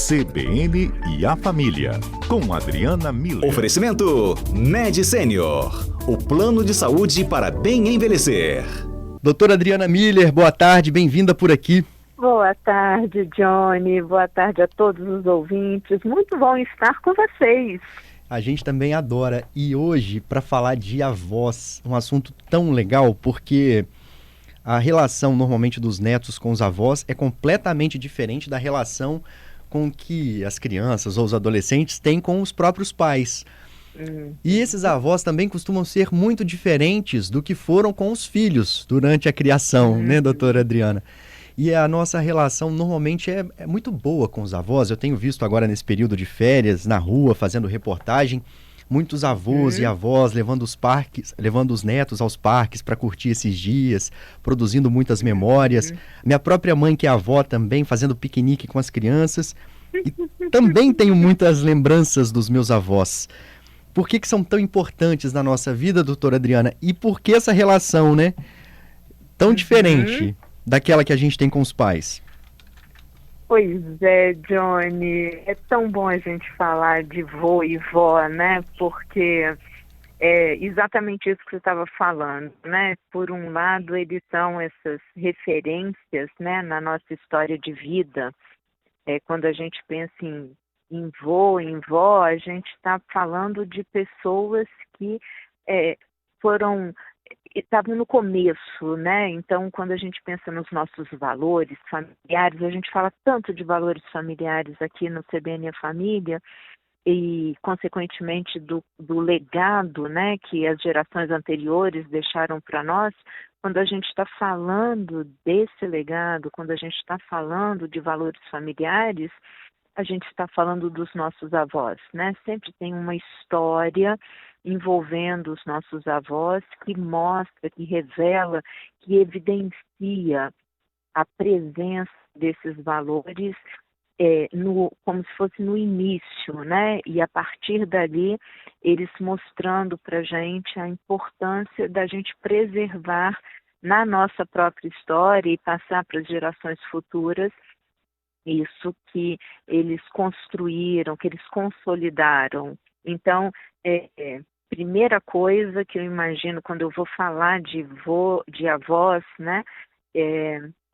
CBN e a Família, com Adriana Miller. Oferecimento Med Senior, o plano de saúde para bem envelhecer. Doutora Adriana Miller, boa tarde, bem-vinda por aqui. Boa tarde, Johnny, boa tarde a todos os ouvintes, muito bom estar com vocês. A gente também adora, e hoje, para falar de avós, um assunto tão legal, porque a relação normalmente dos netos com os avós é completamente diferente da relação com que as crianças ou os adolescentes têm com os próprios pais. E esses avós também costumam ser muito diferentes do que foram com os filhos durante a criação, né, doutora Adriana? E a nossa relação normalmente é muito boa com os avós. Eu tenho visto agora nesse período de férias, na rua, fazendo reportagem, muitos avós e avós levando os netos aos parques para curtir esses dias, produzindo muitas memórias. Minha própria mãe, que é avó também, fazendo piquenique com as crianças. E também tenho muitas lembranças dos meus avós. Por que são tão importantes na nossa vida, doutora Adriana? E por que essa relação, né, tão diferente daquela que a gente tem com os pais? Pois é, Johnny, é tão bom a gente falar de vô e vó, né? Porque é exatamente isso que você estava falando, né? Por um lado, eles são essas referências, né, na nossa história de vida. Quando a gente pensa em vô, em vó, a gente está falando de pessoas que estavam no começo, né? Então, quando a gente pensa nos nossos valores familiares, a gente fala tanto de valores familiares aqui no CBN e a Família e, consequentemente, do legado, né, que as gerações anteriores deixaram para nós. Quando a gente está falando desse legado, quando a gente está falando de valores familiares, a gente está falando dos nossos avós, né? Sempre tem uma história envolvendo os nossos avós que mostra, que revela, que evidencia a presença desses valores como se fosse no início, né? E a partir dali, eles mostrando para a gente a importância da gente preservar na nossa própria história e passar para as gerações futuras isso que eles construíram, que eles consolidaram. Então, primeira coisa que eu imagino quando eu vou falar de avós, né?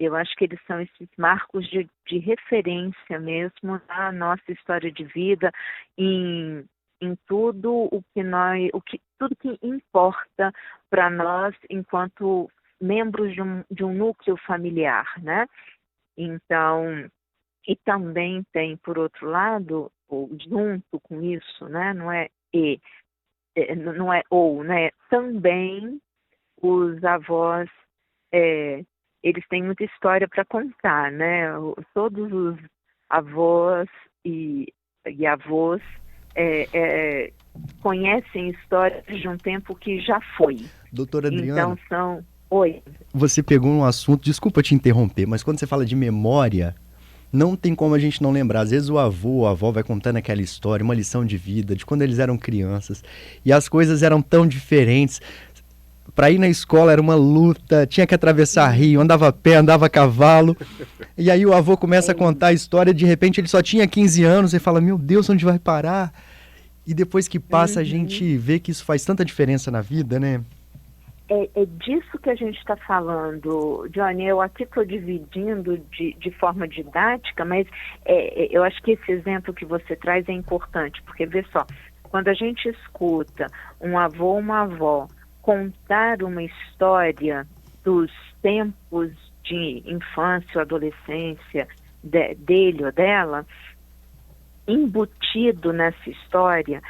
Eu acho que eles são esses marcos de referência mesmo na nossa história de vida, em tudo tudo que importa para nós enquanto membros de um núcleo familiar, né? Então, e também tem, por outro lado, ou junto com isso, né? Não é ou, né? Também os avós, eles têm muita história para contar, né? Todos os avós e avós conhecem histórias de um tempo que já foi. Doutora Adriana, então Oi. Você pegou um assunto, desculpa te interromper, mas quando você fala de memória, não tem como a gente não lembrar. Às vezes o avô ou a avó vai contando aquela história, uma lição de vida, de quando eles eram crianças, e as coisas eram tão diferentes. Para ir na escola era uma luta, tinha que atravessar rio, andava a pé, andava a cavalo, e aí o avô começa a contar a história, de repente ele só tinha 15 anos, e fala, meu Deus, onde vai parar? E depois que passa a gente vê que isso faz tanta diferença na vida, né? É disso que a gente está falando, Johnny. Eu aqui estou dividindo de forma didática, mas eu acho que esse exemplo que você traz é importante, porque, vê só, quando a gente escuta um avô ou uma avó contar uma história dos tempos de infância ou adolescência dele ou dela, embutido nessa história,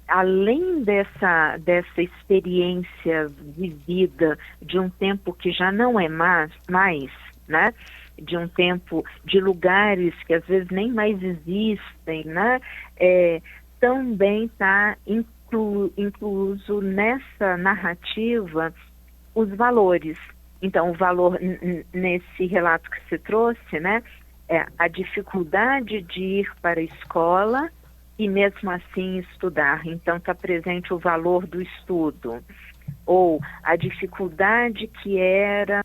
além dessa experiência vivida de um tempo que já não é mais, né? De um tempo de lugares que às vezes nem mais existem, né? Também está incluso nessa narrativa os valores. Então, o valor nesse relato que você trouxe, né? A dificuldade de ir para a escola e mesmo assim estudar. Então está presente o valor do estudo. Ou a dificuldade que era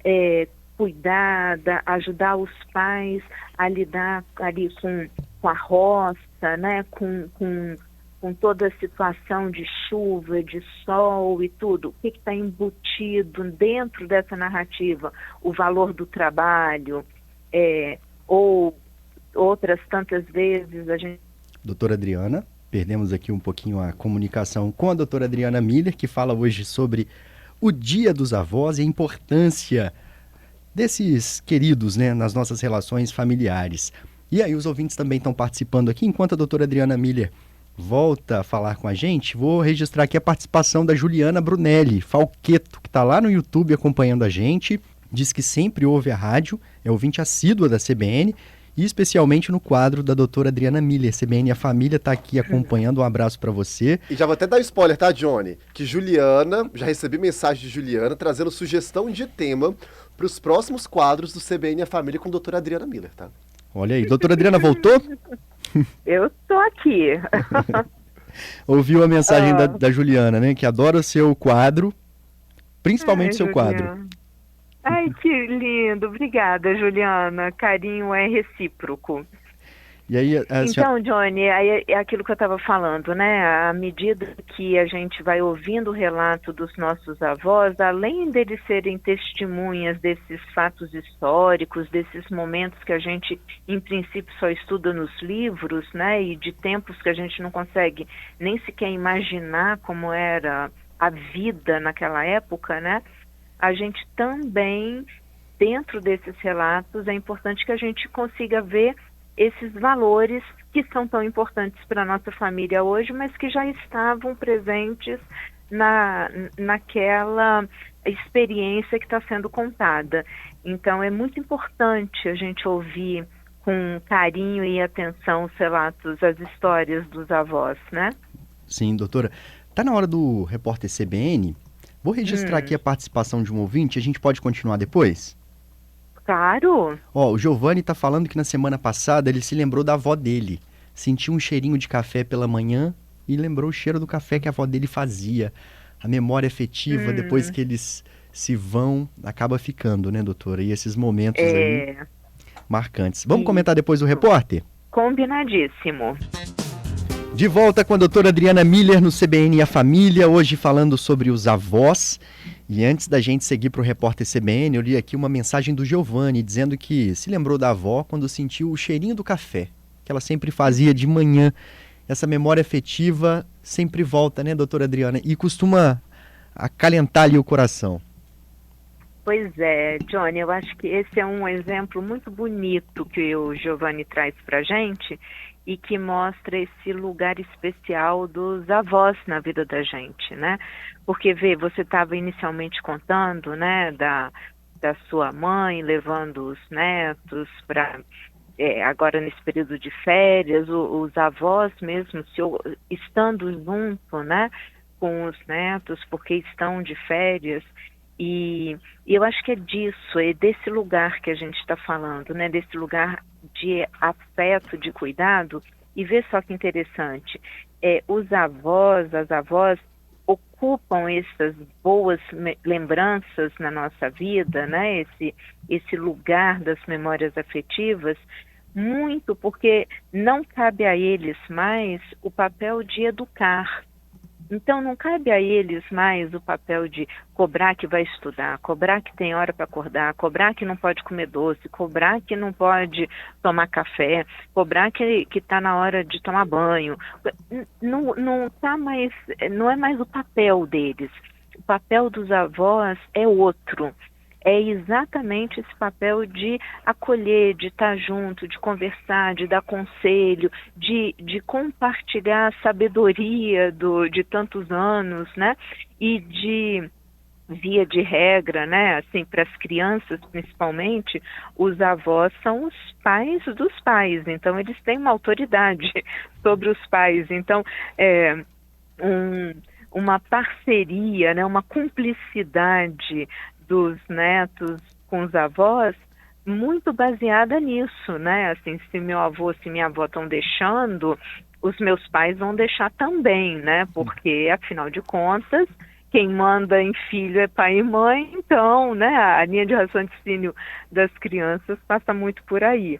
cuidar, ajudar os pais a lidar ali com a roça, né, com toda a situação de chuva, de sol e tudo, o que está embutido dentro dessa narrativa? O valor do trabalho, ou outras tantas vezes a gente... Doutora Adriana, perdemos aqui um pouquinho a comunicação com a doutora Adriana Miller, que fala hoje sobre o Dia dos Avós e a importância desses queridos, né, nas nossas relações familiares. E aí os ouvintes também estão participando aqui, enquanto a doutora Adriana Miller volta a falar com a gente, vou registrar aqui a participação da Juliana Brunelli, Falqueto, que está lá no YouTube acompanhando a gente, diz que sempre ouve a rádio, é ouvinte assídua da CBN, e especialmente no quadro da doutora Adriana Miller. CBN a Família está aqui acompanhando, um abraço para você. E já vou até dar spoiler, tá, Johnny? Que Juliana, já recebi mensagem de Juliana trazendo sugestão de tema para os próximos quadros do CBN a Família com a doutora Adriana Miller, tá? Olha aí, doutora Adriana voltou? Eu estou aqui. Ouviu a mensagem da Juliana, né? Que adora o seu quadro, principalmente o seu quadro. Ai, que lindo. Obrigada, Juliana. Carinho é recíproco. E aí, então, Johnny, aí é aquilo que eu estava falando, né? À medida que a gente vai ouvindo o relato dos nossos avós, além deles serem testemunhas desses fatos históricos, desses momentos que a gente, em princípio, só estuda nos livros, né? E de tempos que a gente não consegue nem sequer imaginar como era a vida naquela época, né? A gente também, dentro desses relatos, é importante que a gente consiga ver esses valores que são tão importantes para a nossa família hoje, mas que já estavam presentes naquela experiência que está sendo contada. Então, é muito importante a gente ouvir com carinho e atenção os relatos, as histórias dos avós, né? Sim, doutora. Está na hora do repórter CBN. Vou registrar aqui a participação de um ouvinte, a gente pode continuar depois? Claro. O Giovanni está falando que na semana passada ele se lembrou da avó dele. Sentiu um cheirinho de café pela manhã e lembrou o cheiro do café que a avó dele fazia. A memória afetiva, depois que eles se vão, acaba ficando, né, doutora? E esses momentos aí marcantes. Vamos comentar depois do repórter? Combinadíssimo. De volta com a doutora Adriana Miller no CBN e a Família, hoje falando sobre os avós. E antes da gente seguir para o repórter CBN, eu li aqui uma mensagem do Giovanni dizendo que se lembrou da avó quando sentiu o cheirinho do café, que ela sempre fazia de manhã. Essa memória afetiva sempre volta, né, doutora Adriana? E costuma acalentar ali o coração. Pois é, Johnny, eu acho que esse é um exemplo muito bonito que o Giovanni traz para a gente e que mostra esse lugar especial dos avós na vida da gente, né? Porque, você estava inicialmente contando, né, da sua mãe levando os netos para... agora nesse período de férias, os avós mesmo estando junto, né, com os netos, porque estão de férias. E eu acho que é disso, é desse lugar que a gente está falando, né? Desse lugar de afeto, de cuidado. E vê só que interessante, os avós, as avós ocupam essas boas lembranças na nossa vida, né? Esse lugar das memórias afetivas, muito porque não cabe a eles mais o papel de educar. Então, não cabe a eles mais o papel de cobrar que vai estudar, cobrar que tem hora para acordar, cobrar que não pode comer doce, cobrar que não pode tomar café, cobrar que está na hora de tomar banho. Não é mais o papel deles. O papel dos avós é outro. É exatamente esse papel de acolher, de estar junto, de conversar, de dar conselho, de compartilhar a sabedoria de tantos anos, né? E via de regra, né? Assim, para as crianças principalmente, os avós são os pais dos pais, então eles têm uma autoridade sobre os pais. Então, uma parceria, né? Uma cumplicidade dos netos com os avós, muito baseada nisso, né? Assim, se meu avô, se minha avó estão deixando, os meus pais vão deixar também, né? Porque, afinal de contas, quem manda em filho é pai e mãe, então, né? A linha de raciocínio das crianças passa muito por aí.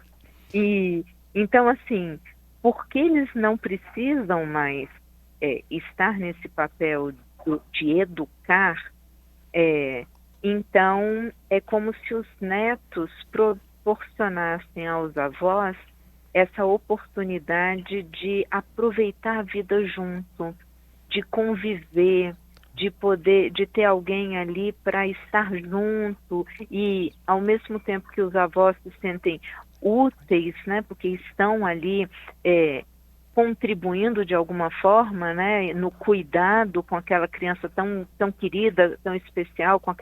E, então, assim, porque eles não precisam mais estar nesse papel de educar, então é como se os netos proporcionassem aos avós essa oportunidade de aproveitar a vida junto, de conviver, de ter alguém ali para estar junto e, ao mesmo tempo que os avós se sentem úteis, né, porque estão ali contribuindo de alguma forma, né, no cuidado com aquela criança tão querida, tão especial, com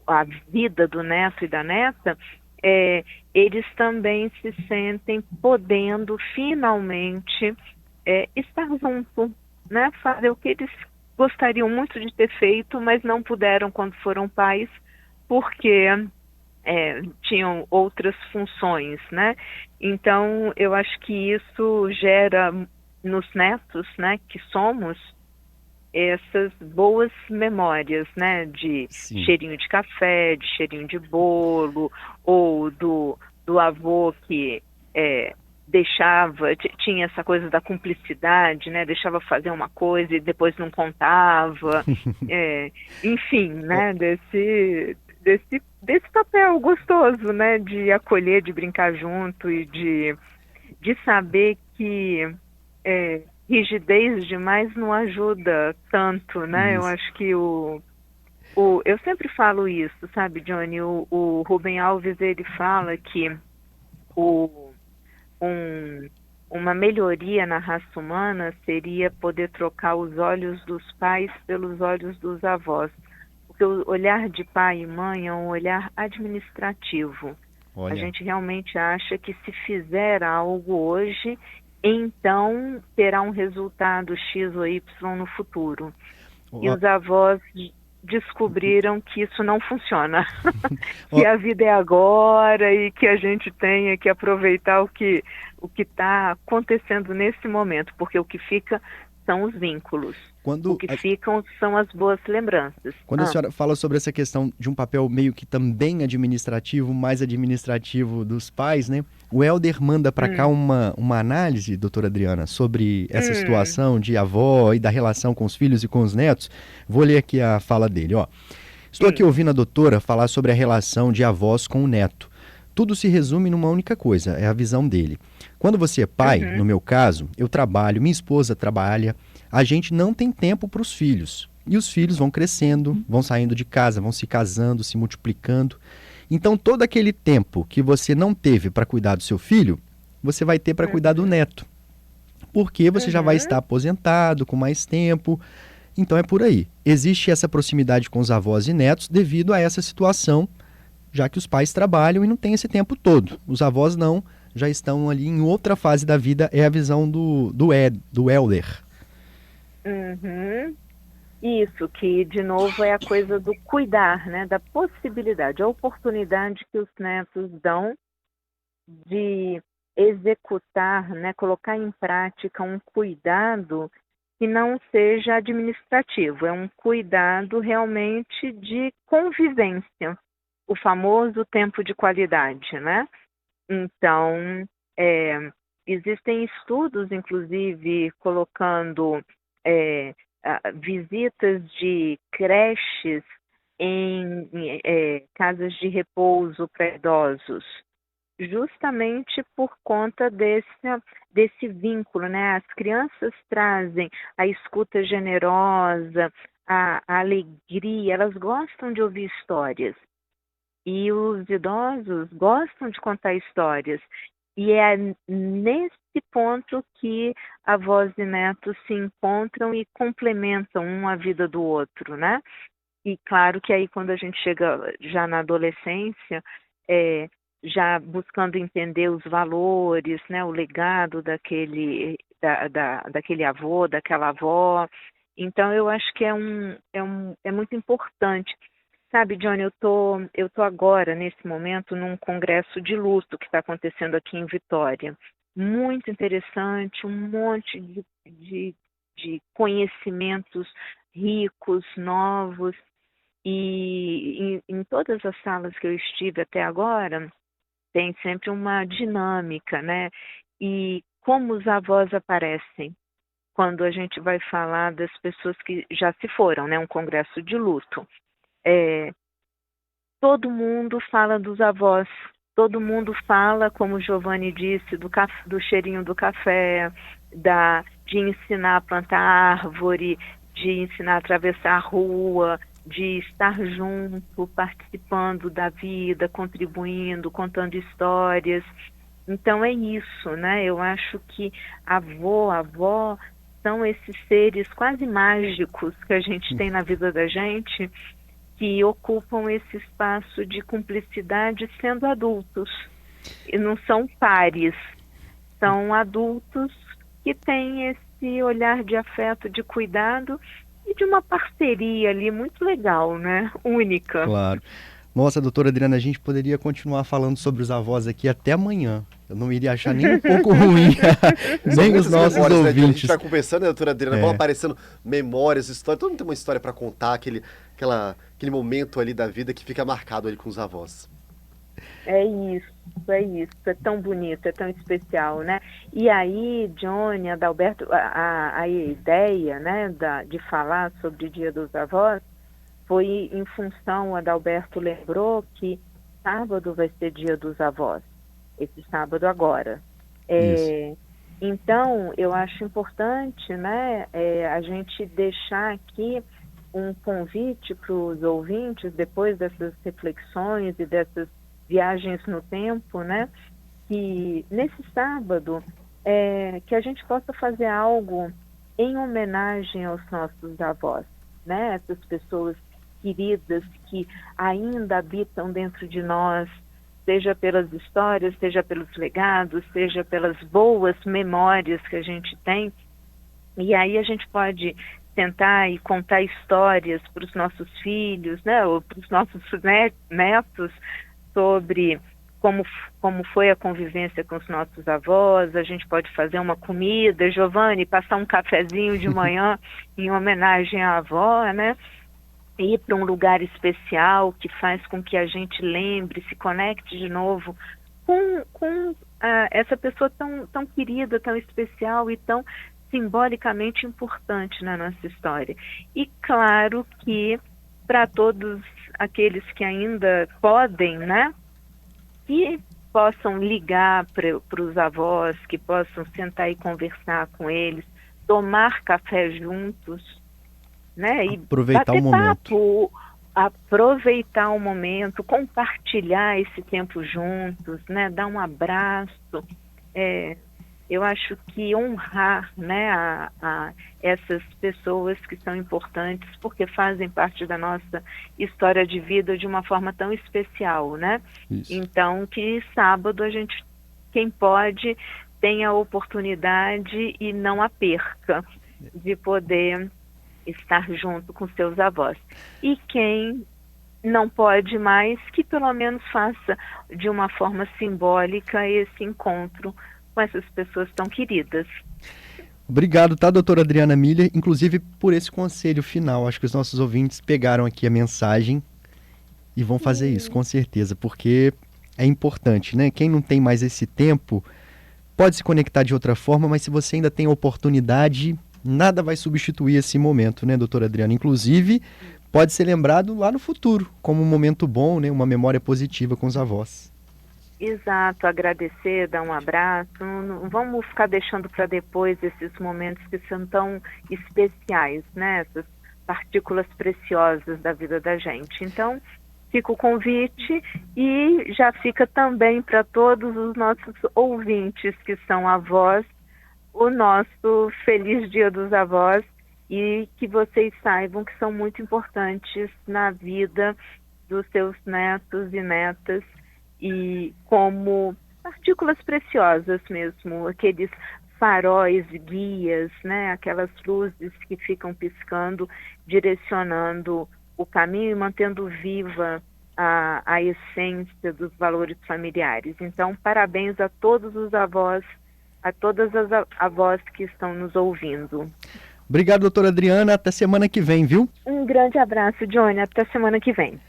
a vida do neto e da neta, eles também se sentem podendo finalmente estar junto, né, fazer o que eles gostariam muito de ter feito, mas não puderam quando foram pais, porque tinham outras funções, né? Então, eu acho que isso gera nos netos, né, que somos, essas boas memórias, né, de Sim. cheirinho de café, de cheirinho de bolo, ou do avô que tinha essa coisa da cumplicidade, né, deixava fazer uma coisa e depois não contava, enfim, né, desse papel gostoso, né, de acolher, de brincar junto e de saber que rigidez demais não ajuda tanto, né? Isso. Eu acho que eu sempre falo isso, sabe, Johnny? O Rubem Alves, ele fala que uma melhoria na raça humana seria poder trocar os olhos dos pais pelos olhos dos avós. Porque o olhar de pai e mãe é um olhar administrativo. Olha. A gente realmente acha que se fizer algo hoje, então terá um resultado X ou Y no futuro. E os avós descobriram que isso não funciona. Que a vida é agora e que a gente tenha que aproveitar o que está acontecendo nesse momento, porque o que fica são os vínculos. O que ficam são as boas lembranças. Quando a senhora fala sobre essa questão de um papel meio que também administrativo, mais administrativo dos pais, né? O Helder manda para cá uma análise, doutora Adriana, sobre essa situação de avó e da relação com os filhos e com os netos. Vou ler aqui a fala dele, ó. Estou aqui ouvindo a doutora falar sobre a relação de avós com o neto. Tudo se resume numa única coisa, é a visão dele. Quando você é pai, no meu caso, eu trabalho, minha esposa trabalha, a gente não tem tempo para os filhos. E os filhos vão crescendo, vão saindo de casa, vão se casando, se multiplicando. Então, todo aquele tempo que você não teve para cuidar do seu filho, você vai ter para cuidar do neto. Porque você já vai estar aposentado, com mais tempo. Então, é por aí. Existe essa proximidade com os avós e netos devido a essa situação, já que os pais trabalham e não têm esse tempo todo. Os avós não, já estão ali em outra fase da vida, é a visão do Helder. Isso, que de novo é a coisa do cuidar, né, da possibilidade, a oportunidade que os netos dão de executar, né, colocar em prática um cuidado que não seja administrativo, é um cuidado realmente de convivência, o famoso tempo de qualidade, né? Então, existem estudos, inclusive, colocando visitas de creches em casas de repouso para idosos, justamente por conta desse vínculo, né? As crianças trazem a escuta generosa, a alegria, elas gostam de ouvir histórias. E os idosos gostam de contar histórias. E é nesse ponto que avós e netos se encontram e complementam um a vida do outro, né? E claro que aí quando a gente chega já na adolescência, já buscando entender os valores, né? O legado daquele avô, daquela avó. Então eu acho que é muito importante. Sabe, Johnny, eu tô agora, nesse momento, num congresso de luto que está acontecendo aqui em Vitória. Muito interessante, um monte de conhecimentos ricos, novos. E em todas as salas que eu estive até agora, tem sempre uma dinâmica, né? e como os avós aparecem quando a gente vai falar das pessoas que já se foram, né? Um congresso de luto. Todo mundo fala dos avós, todo mundo fala, como o Giovanni disse, do cheirinho do café, de ensinar a plantar árvore, de ensinar a atravessar a rua, de estar junto, participando da vida, contribuindo, contando histórias. Então é isso, né? Eu acho que a avó são esses seres quase mágicos que a gente tem na vida da gente, que ocupam esse espaço de cumplicidade sendo adultos. E não são pares, são adultos que têm esse olhar de afeto, de cuidado e de uma parceria ali muito legal, né? Única. Claro. Nossa, doutora Adriana, a gente poderia continuar falando sobre os avós aqui até amanhã. Eu não iria achar nem um pouco ruim, nem os nossos memórias, né, a ouvintes. gente vai conversando, né, doutora Adriana? Vão aparecendo memórias, histórias. Todo mundo tem uma história para contar, aquele momento ali da vida que fica marcado ali com os avós. É isso. É tão bonito, é tão especial, né? E aí, Johnny, Adalberto, a ideia, né, de falar sobre o Dia dos Avós foi em função, o Adalberto lembrou que sábado vai ser Dia dos Avós, esse sábado agora. Então, eu acho importante, né, a gente deixar aqui um convite para os ouvintes, depois dessas reflexões e dessas viagens no tempo, né, que nesse sábado que a gente possa fazer algo em homenagem aos nossos avós, né, essas pessoas queridas que ainda habitam dentro de nós, seja pelas histórias, seja pelos legados, seja pelas boas memórias que a gente tem. E aí a gente pode tentar e contar histórias para os nossos filhos, né, ou para os nossos netos, sobre como foi a convivência com os nossos avós. A gente pode fazer uma comida, Giovanni, passar um cafezinho de manhã em homenagem à avó, né? Ir para um lugar especial que faz com que a gente lembre, se conecte de novo com essa pessoa tão querida, tão especial e tão simbolicamente importante na nossa história. E claro que para todos aqueles que ainda podem, né, que possam ligar para os avós, que possam sentar e conversar com eles, tomar café juntos, né, e aproveitar o momento. Aproveitar o momento, compartilhar esse tempo juntos, né, dar um abraço. Eu acho que honrar, né, a essas pessoas que são importantes, porque fazem parte da nossa história de vida de uma forma tão especial, né? Isso. Então, que sábado quem pode, tenha a oportunidade e não a perca de poder estar junto com seus avós. E quem não pode mais, que pelo menos faça de uma forma simbólica esse encontro com essas pessoas tão queridas. Obrigado, tá, doutora Adriana Miller, inclusive por esse conselho final. Acho que os nossos ouvintes pegaram aqui a mensagem e vão fazer isso, com certeza, porque é importante, né? Quem não tem mais esse tempo pode se conectar de outra forma, mas se você ainda tem a oportunidade, nada vai substituir esse momento, né, doutora Adriana? Inclusive, pode ser lembrado lá no futuro, como um momento bom, né? Uma memória positiva com os avós. Exato, agradecer, dar um abraço. Não vamos ficar deixando para depois esses momentos que são tão especiais, né? Essas partículas preciosas da vida da gente. Então, fica o convite e já fica também para todos os nossos ouvintes que são avós, o nosso feliz Dia dos Avós, e que vocês saibam que são muito importantes na vida dos seus netos e netas, e como partículas preciosas mesmo, aqueles faróis, guias, né? Aquelas luzes que ficam piscando, direcionando o caminho e mantendo viva a essência dos valores familiares. Então, parabéns a todos os avós, a todas as avós que estão nos ouvindo. Obrigado, doutora Adriana. Até semana que vem, viu? Um grande abraço, Johnny. Até semana que vem.